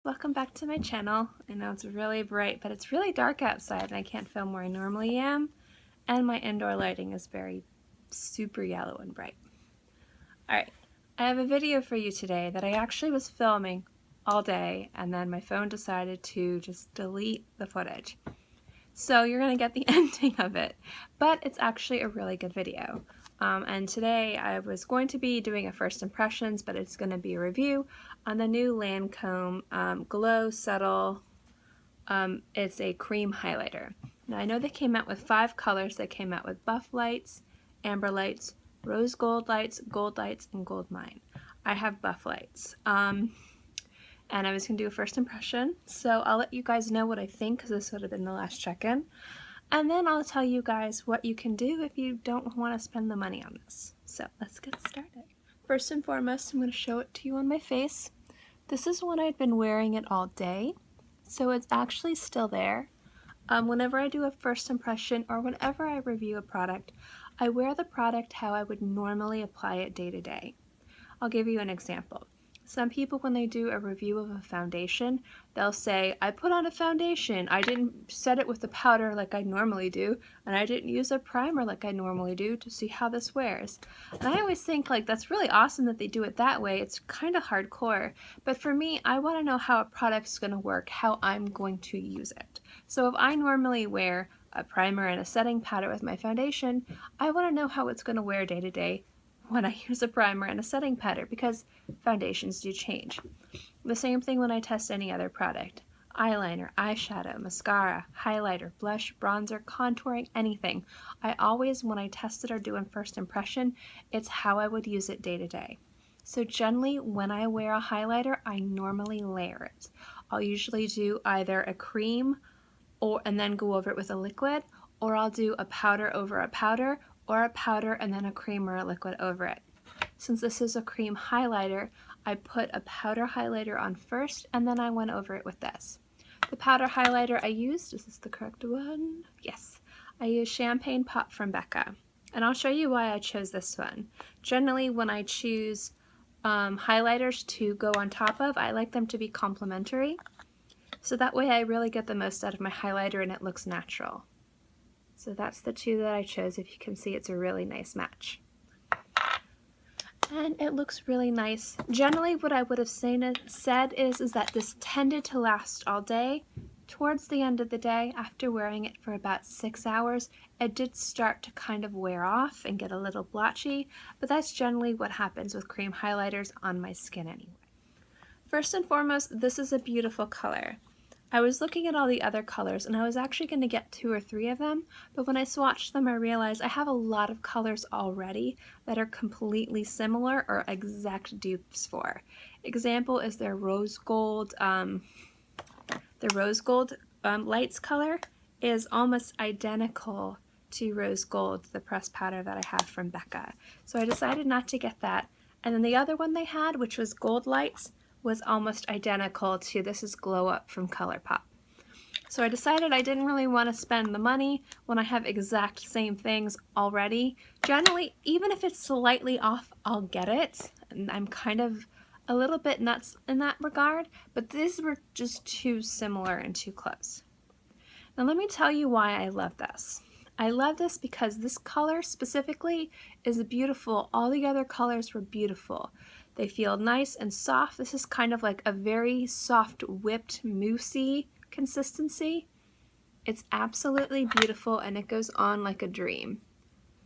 Welcome back to my channel. I know it's really bright, but it's really dark outside and I can't film where I normally am. And my indoor lighting is very super yellow and bright. Alright, I have a video for you today that I actually was filming all day and then my phone decided to just delete the footage. So you're going to get the ending of it, but it's actually a really good video. And today I was going to be doing a first impressions, but it's going to be a review on the new Lancome Glow Subtle. It's a cream highlighter. Now I know they came out with 5 colors. They came out with buff lights, amber lights, rose gold lights, and gold mine. I have buff lights. And I was going to do a first impression, so I'll let you guys know what I think because this would have been the last check-in. And then I'll tell you guys what you can do if you don't want to spend the money on this. So let's get started. First and foremost, I'm going to show it to you on my face. This is when I'd been wearing it all day, so it's actually still there. Whenever I do a first impression or whenever I review a product, I wear the product how I would normally apply it day to day. I'll give you an example. Some people, when they do a review of a foundation, they'll say, I put on a foundation, I didn't set it with a powder like I normally do, and I didn't use a primer like I normally do to see how this wears. And I always think, like, that's really awesome that they do it that way. It's kind of hardcore. But for me, I want to know how a product's going to work, how I'm going to use it. So if I normally wear a primer and a setting powder with my foundation, I want to know how it's going to wear day to day when I use a primer and a setting powder, because foundations do change. The same thing when I test any other product. Eyeliner, eyeshadow, mascara, highlighter, blush, bronzer, contouring, anything. I always, when I test it or do a first impression, it's how I would use it day to day. So generally, when I wear a highlighter, I normally layer it. I'll usually do either a cream and then go over it with a liquid, or I'll do a powder over a powder, or a powder and then a cream or a liquid over it. Since this is a cream highlighter, I put a powder highlighter on first and then I went over it with this. The powder highlighter I used, is this the correct one? Yes. I used Champagne Pop from Becca. And I'll show you why I chose this one. Generally, when I choose highlighters to go on top of, I like them to be complementary. So that way I really get the most out of my highlighter and it looks natural. So that's the two that I chose. If you can see, it's a really nice match. And it looks really nice. Generally, what I would have said is that this tended to last all day. Towards the end of the day, after wearing it for about 6 hours, it did start to kind of wear off and get a little blotchy, but that's generally what happens with cream highlighters on my skin anyway. First and foremost, this is a beautiful color. I was looking at all the other colors and I was actually going to get 2 or 3 of them, but when I swatched them I realized I have a lot of colors already that are completely similar or exact dupes for. Example is their rose gold, lights color is almost identical to rose gold, the pressed powder that I have from Becca. So I decided not to get that. And then the other one they had, which was gold lights, was almost identical to this is Glow Up from ColourPop. So I decided I didn't really want to spend the money when I have exact same things already. Generally, even if it's slightly off, I'll get it. And I'm kind of a little bit nuts in that regard, but these were just too similar and too close. Now let me tell you why I love this. I love this because this color specifically is beautiful. All the other colors were beautiful. They feel nice and soft. This is kind of like a very soft, whipped, moussey consistency. It's absolutely beautiful and it goes on like a dream.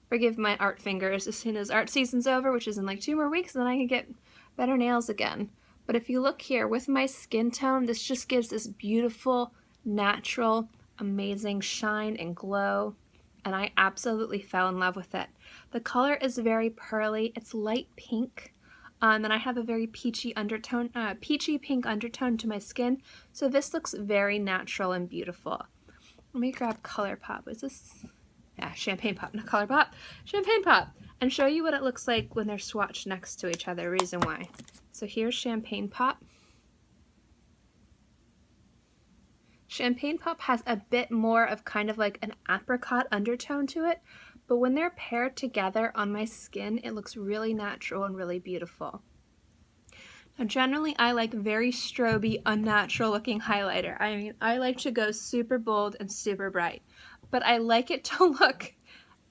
Forgive my art fingers. As soon as art season's over, which is in like 2 more weeks, then I can get better nails again. But if you look here, with my skin tone, this just gives this beautiful, natural, amazing shine and glow. And I absolutely fell in love with it. The color is very pearly. It's light pink. And I have a very peachy undertone, peachy pink undertone to my skin, so this looks very natural and beautiful. Let me grab ColourPop. Is this? Yeah, Champagne Pop, not ColourPop. Champagne Pop, and show you what it looks like when they're swatched next to each other. Reason why. So here's Champagne Pop. Champagne Pop has a bit more of kind of like an apricot undertone to it, but when they're paired together on my skin, it looks really natural and really beautiful. Generally, I like very stroby, unnatural looking highlighter. I mean, I like to go super bold and super bright, but I like it to look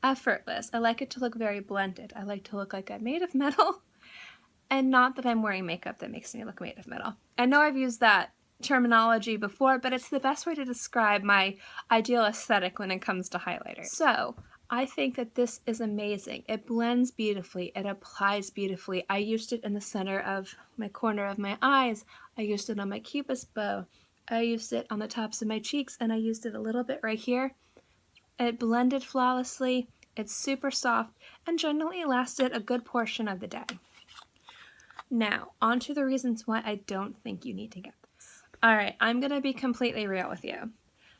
effortless. I like it to look very blended. I like to look like I'm made of metal, and not that I'm wearing makeup that makes me look made of metal. I know I've used that terminology before, but it's the best way to describe my ideal aesthetic when it comes to highlighter. So I think that this is amazing. It blends beautifully. It applies beautifully. I used it in the center of my corner of my eyes. I used it on my cupid's bow. I used it on the tops of my cheeks, and I used it a little bit right here. It blended flawlessly. It's super soft and generally lasted a good portion of the day. Now, on to the reasons why I don't think you need to get this. All right, I'm going to be completely real with you.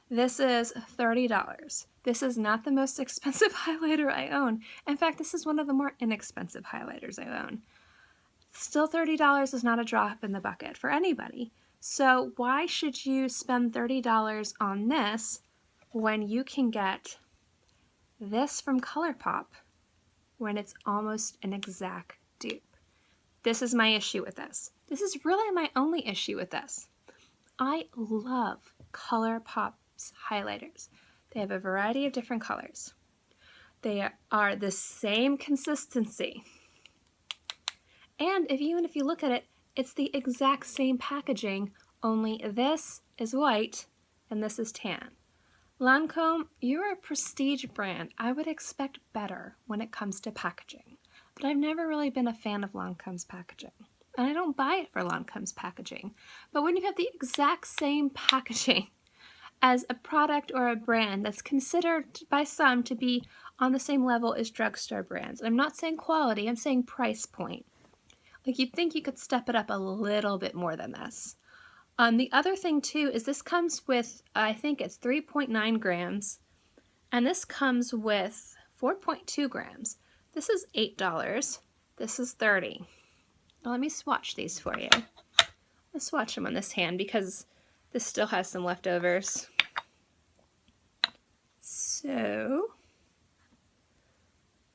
This is $30. This is not the most expensive highlighter I own. In fact, this is one of the more inexpensive highlighters I own. Still, $30 is not a drop in the bucket for anybody. So why should you spend $30 on this when you can get this from ColourPop when it's almost an exact dupe? This is my issue with this. This is really my only issue with this. I love ColourPop's highlighters. They have a variety of different colors. They are the same consistency. And even if you look at it, it's the exact same packaging, only this is white and this is tan. Lancome, you're a prestige brand. I would expect better when it comes to packaging. But I've never really been a fan of Lancome's packaging. And I don't buy it for Lancome's packaging. But when you have the exact same packaging as a product or a brand that's considered by some to be on the same level as drugstore brands, I'm not saying quality, I'm saying price point. Like, you'd think you could step it up a little bit more than this. The other thing too is this comes with, I think it's 3.9 grams, and this comes with 4.2 grams. This is $8. This is $30. Now let me swatch these for you. Let's swatch them on this hand because this still has some leftovers. So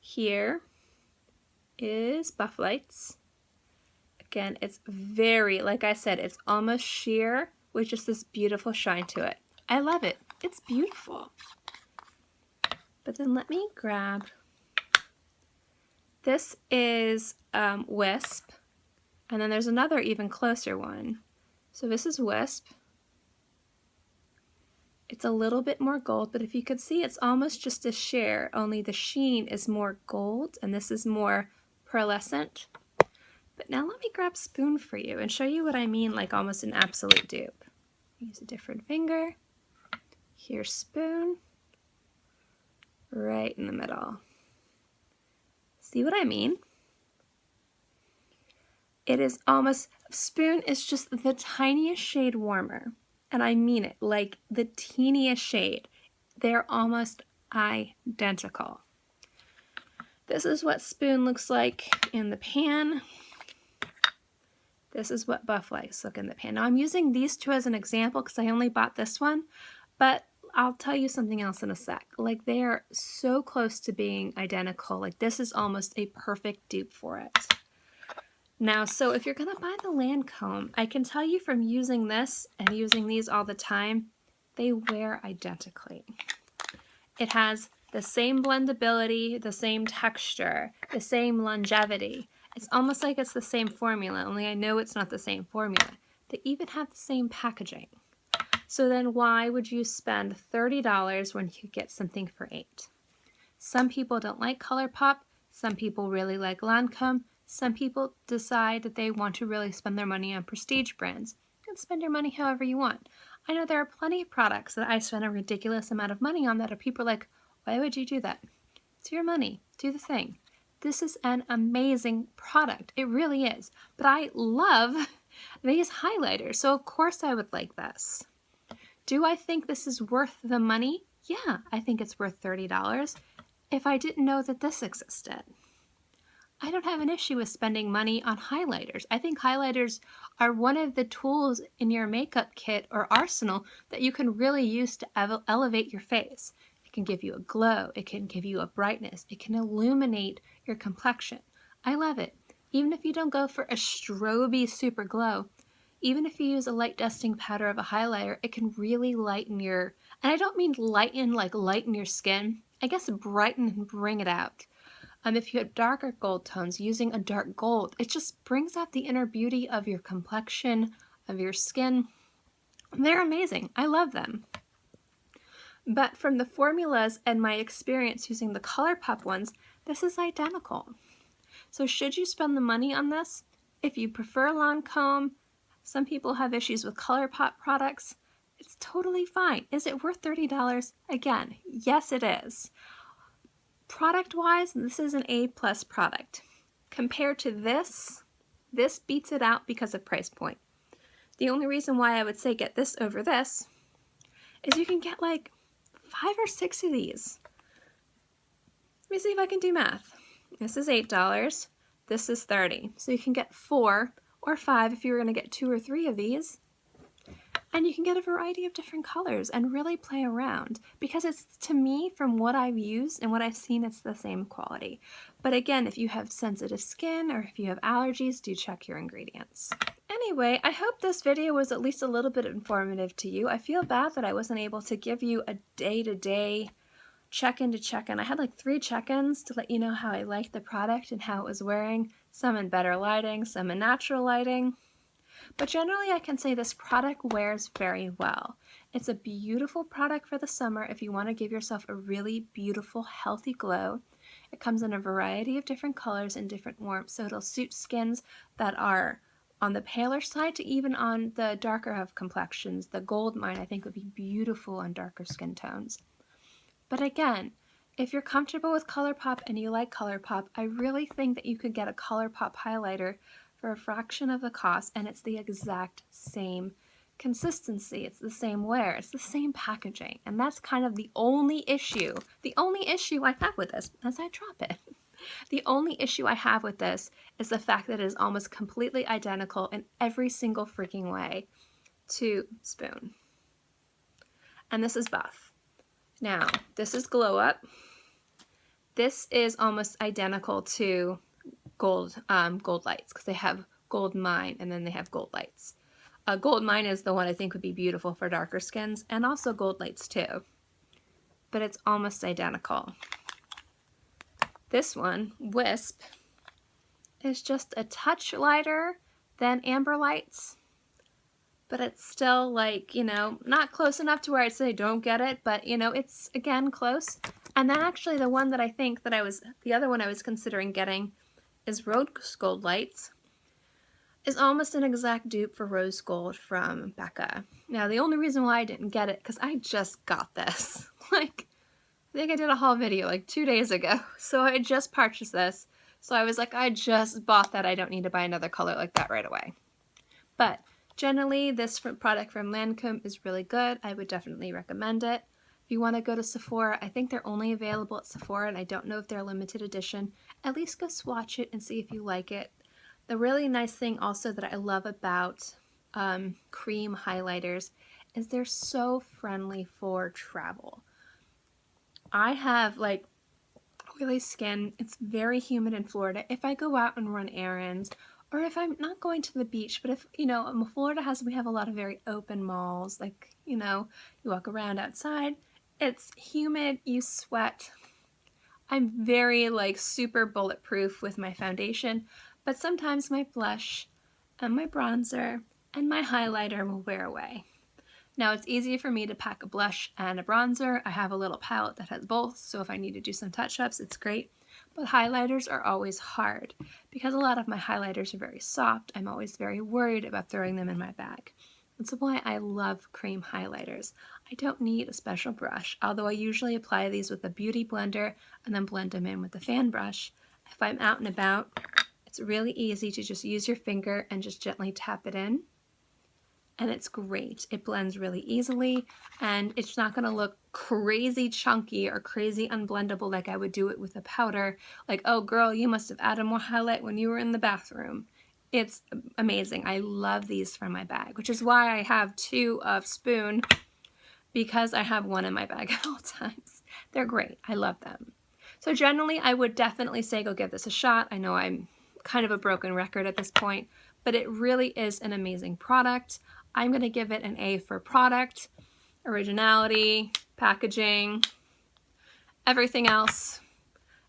here is Buff Lights. Again, it's very, like I said, it's almost sheer with just this beautiful shine to it. I love it. It's beautiful. But then let me grab, this is Wisp, and then there's another even closer one. So this is Wisp. It's a little bit more gold, but if you could see, it's almost just a sheer, only the sheen is more gold, and this is more pearlescent. But now let me grab Spoon for you and show you what I mean, like almost an absolute dupe. Use a different finger. Here's Spoon. Right in the middle. See what I mean? It is almost, Spoon is just the tiniest shade warmer. And I mean it, like the teeniest shade. They're almost identical. This is what Spoon looks like in the pan. This is what Buff Lights look in the pan. Now I'm using these two as an example because I only bought this one, but I'll tell you something else in a sec. Like, they are so close to being identical. Like, this is almost a perfect dupe for it. Now, so if you're gonna buy the Lancome, I can tell you from using this and using these all the time, they wear identically. It has the same blendability, the same texture, the same longevity. It's almost like it's the same formula, only I know it's not the same formula. They even have the same packaging. So then why would you spend $30 when you could get something for $8? Some people don't like ColourPop. Some people really like Lancome. Some people decide that they want to really spend their money on prestige brands. You can spend your money however you want. I know there are plenty of products that I spend a ridiculous amount of money on that are people like, why would you do that? It's your money. Do the thing. This is an amazing product. It really is. But I love these highlighters, so of course I would like this. Do I think this is worth the money? Yeah, I think it's worth $30 if I didn't know that this existed. I don't have an issue with spending money on highlighters. I think highlighters are one of the tools in your makeup kit or arsenal that you can really use to elevate your face. It can give you a glow. It can give you a brightness. It can illuminate your complexion. I love it. Even if you don't go for a strobe super glow, even if you use a light dusting powder of a highlighter, it can really lighten your, and I don't mean lighten like lighten your skin, I guess brighten and bring it out. If you have darker gold tones, using a dark gold, it just brings out the inner beauty of your complexion, of your skin. They're amazing. I love them. But from the formulas and my experience using the ColourPop ones, this is identical. So should you spend the money on this? If you prefer Lancome, some people have issues with ColourPop products, it's totally fine. Is it worth $30? Again, yes it is. Product-wise, this is an A+ product. Compared to this beats it out because of price point. The only reason why I would say get this over this is you can get like 5 or 6 of these. Let me see if I can do math. This is $8, this is $30. So you can get 4 or 5 if you were going to get 2 or 3 of these. And you can get a variety of different colors and really play around, because it's, to me, from what I've used and what I've seen, it's the same quality. But again, if you have sensitive skin or if you have allergies, do check your ingredients. Anyway, I hope this video was at least a little bit informative to you. I feel bad that I wasn't able to give you a day-to-day check-in to check-in. I had like 3 check-ins to let you know how I liked the product and how it was wearing, some in better lighting, some in natural lighting. But generally I can say this product wears very well. It's a beautiful product for the summer if you want to give yourself a really beautiful, healthy glow. It comes in a variety of different colors and different warmths, so it'll suit skins that are on the paler side to even on the darker of complexions. The gold mine I think would be beautiful on darker skin tones. But again, if you're comfortable with ColourPop and you like ColourPop, I really think that you could get a ColourPop highlighter for a fraction of the cost, and it's the exact same consistency, it's the same wear, it's the same packaging, and that's kind of the only issue I have with this, as I drop it. The only issue I have with this is the fact that it is almost completely identical in every single freaking way to Spoon. And this is Buff. Now, this is Glow Up. This is almost identical to Gold Lights, because they have Gold Mine and then they have Gold Lights. Gold Mine is the one I think would be beautiful for darker skins, and also Gold Lights too. But it's almost identical. This one, Wisp, is just a touch lighter than Amber Lights, but it's still like, you know, not close enough to where I'd say don't get it, but you know, it's again close. And then actually the one that I think that the other one I was considering getting is Rose Gold Lights, is almost an exact dupe for Rose Gold from Becca. Now the only reason why I didn't get it, because I just got this. Like, I think I did a haul video like 2 days ago, so I just purchased this. So I was like, I just bought that, I don't need to buy another color like that right away. But generally this product from Lancome is really good. I would definitely recommend it. If you want to go to Sephora, I think they're only available at Sephora, and I don't know if they're limited edition. At least go swatch it and see if you like it. The really nice thing also that I love about Creme highlighters is they're so friendly for travel. I have like oily skin. It's very humid in Florida. If I go out and run errands, or if I'm not going to the beach, but if, you know, Florida we have a lot of very open malls, like, you know, you walk around outside, it's humid, you sweat. I'm very like super bulletproof with my foundation, but sometimes my blush and my bronzer and my highlighter will wear away. Now it's easy for me to pack a blush and a bronzer. I have a little palette that has both, so if I need to do some touch-ups, it's great. But highlighters are always hard because a lot of my highlighters are very soft. I'm always very worried about throwing them in my bag. That's why I love Creme highlighters. I don't need a special brush, although I usually apply these with a beauty blender and then blend them in with a fan brush. If I'm out and about, it's really easy to just use your finger and just gently tap it in. And it's great. It blends really easily, and it's not going to look crazy chunky or crazy unblendable like I would do it with a powder. Like, oh girl, you must have added more highlight when you were in the bathroom. It's amazing. I love these from my bag, which is why I have 2 of Spoon, because I have 1 in my bag at all times. They're great. I love them. So generally, I would definitely say go give this a shot. I know I'm kind of a broken record at this point, but it really is an amazing product. I'm going to give it an A for product, originality, packaging, everything else.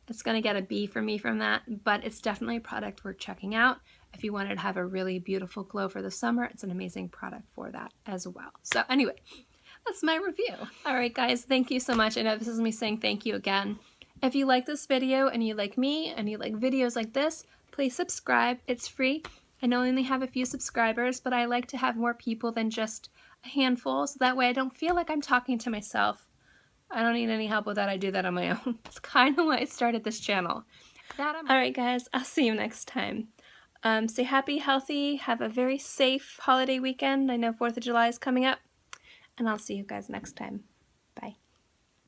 It's going to get a B for me from that, but it's definitely a product worth checking out. If you wanted to have a really beautiful glow for the summer, it's an amazing product for that as well. So anyway, that's my review. All right, guys, thank you so much. I know this is me saying thank you again. If you like this video and you like me and you like videos like this, please subscribe. It's free. I know I only have a few subscribers, but I like to have more people than just a handful, so that way I don't feel like I'm talking to myself. I don't need any help with that. I do that on my own. It's kind of why I started this channel. Alright guys, I'll see you next time. Stay happy, healthy, have a very safe holiday weekend. I know 4th of July is coming up, and I'll see you guys next time. Bye.